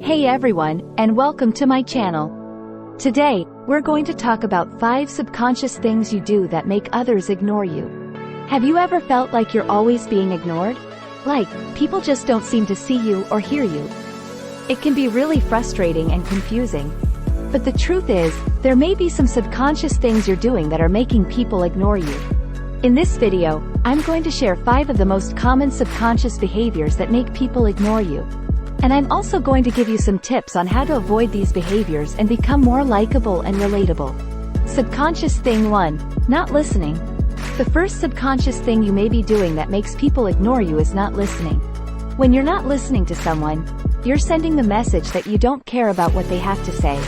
Hey everyone, and welcome to my channel. Today, we're going to talk about 5 subconscious things you do that make others ignore you. Have you ever felt like you're always being ignored? Like, people just don't seem to see you or hear you. It can be really frustrating and confusing. But the truth is, there may be some subconscious things you're doing that are making people ignore you. In this video, I'm going to share 5 of the most common subconscious behaviors that make people ignore you. And I'm also going to give you some tips on how to avoid these behaviors and become more likable and relatable. Subconscious thing 1. Not listening. The first subconscious thing you may be doing that makes people ignore you is not listening. When you're not listening to someone, you're sending the message that you don't care about what they have to say.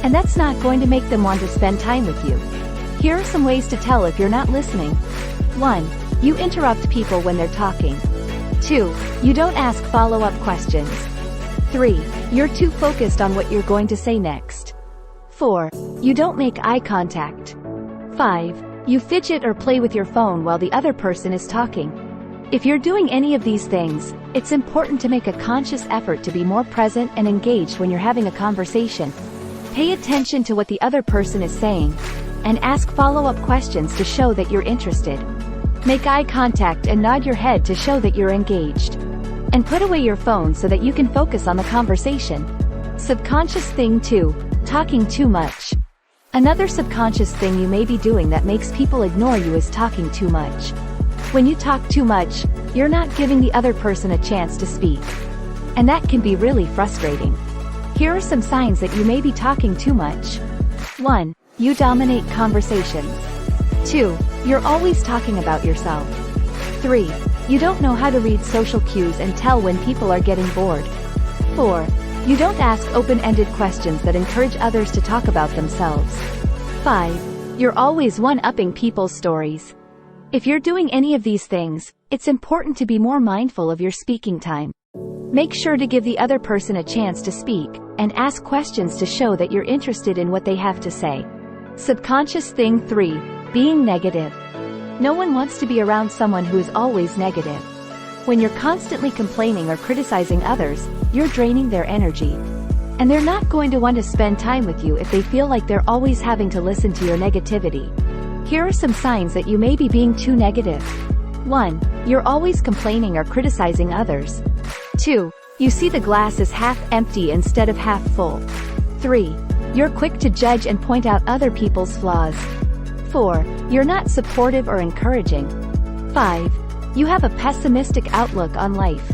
And that's not going to make them want to spend time with you. Here are some ways to tell if you're not listening. 1. You interrupt people when they're talking. 2. You don't ask follow-up questions. 3. You're too focused on what you're going to say next. 4. You don't make eye contact. 5. You fidget or play with your phone while the other person is talking. If you're doing any of these things, it's important to make a conscious effort to be more present and engaged when you're having a conversation. Pay attention to what the other person is saying, and ask follow-up questions to show that you're interested. Make eye contact and nod your head to show that you're engaged. And put away your phone so that you can focus on the conversation. Subconscious thing 2. Talking too much. Another subconscious thing you may be doing that makes people ignore you is talking too much. When you talk too much, you're not giving the other person a chance to speak. And that can be really frustrating. Here are some signs that you may be talking too much. 1. You dominate conversations. 2. You're always talking about yourself. 3. You don't know how to read social cues and tell when people are getting bored. 4. You don't ask open-ended questions that encourage others to talk about themselves. 5. You're always one-upping people's stories. If you're doing any of these things, it's important to be more mindful of your speaking time. Make sure to give the other person a chance to speak, and ask questions to show that you're interested in what they have to say. Subconscious thing 3. Being negative. No one wants to be around someone who is always negative. When you're constantly complaining or criticizing others, you're draining their energy. And they're not going to want to spend time with you if they feel like they're always having to listen to your negativity. Here are some signs that you may be being too negative. 1. You're always complaining or criticizing others. 2. You see the glass as half empty instead of half full. 3. You're quick to judge and point out other people's flaws. 4. You're not supportive or encouraging. 5. You have a pessimistic outlook on life.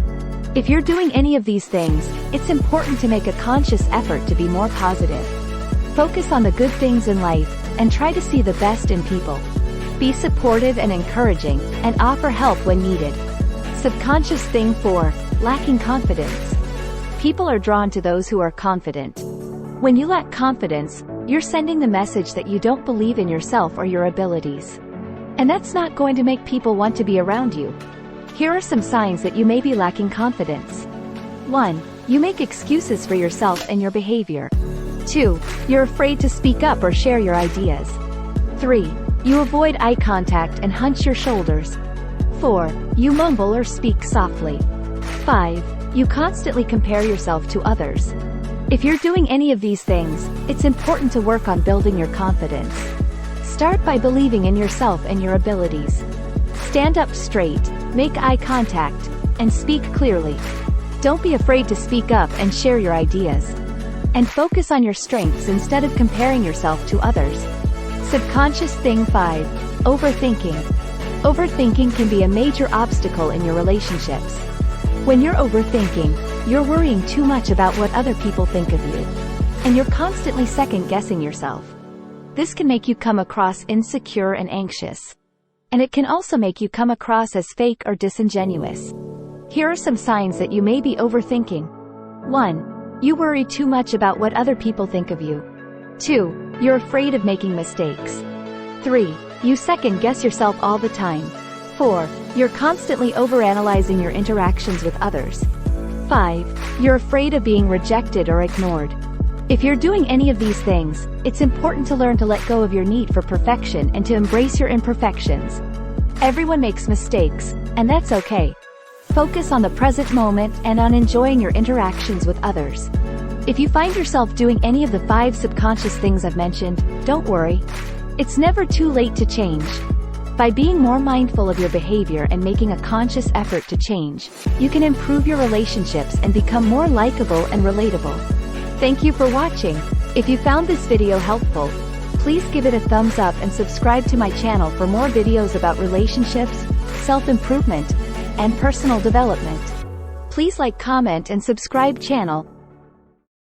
If you're doing any of these things, it's important to make a conscious effort to be more positive. Focus on the good things in life, and try to see the best in people. Be supportive and encouraging, and offer help when needed. Subconscious thing 4. Lacking confidence. People are drawn to those who are confident. When you lack confidence, you're sending the message that you don't believe in yourself or your abilities. And that's not going to make people want to be around you. Here are some signs that you may be lacking confidence. 1. You make excuses for yourself and your behavior. 2. You're afraid to speak up or share your ideas. 3. You avoid eye contact and hunch your shoulders. 4. You mumble or speak softly. 5. You constantly compare yourself to others. If you're doing any of these things, it's important to work on building your confidence. Start by believing in yourself and your abilities. Stand up straight, make eye contact, and speak clearly. Don't be afraid to speak up and share your ideas. And focus on your strengths instead of comparing yourself to others. Subconscious thing 5. Overthinking. Overthinking can be a major obstacle in your relationships. When you're overthinking, you're worrying too much about what other people think of you. And you're constantly second-guessing yourself. This can make you come across insecure and anxious. And it can also make you come across as fake or disingenuous. Here are some signs that you may be overthinking. 1. You worry too much about what other people think of you. 2. You're afraid of making mistakes. 3. You second-guess yourself all the time. 4. You're constantly overanalyzing your interactions with others. 5. You're afraid of being rejected or ignored. If you're doing any of these things, it's important to learn to let go of your need for perfection and to embrace your imperfections. Everyone makes mistakes, and that's okay. Focus on the present moment and on enjoying your interactions with others. If you find yourself doing any of the 5 subconscious things I've mentioned, don't worry. It's never too late to change. By being more mindful of your behavior and making a conscious effort to change, you can improve your relationships and become more likable and relatable. Thank you for watching. If you found this video helpful, please give it a thumbs up and subscribe to my channel for more videos about relationships, self-improvement, and personal development. Please like, comment, and subscribe channel.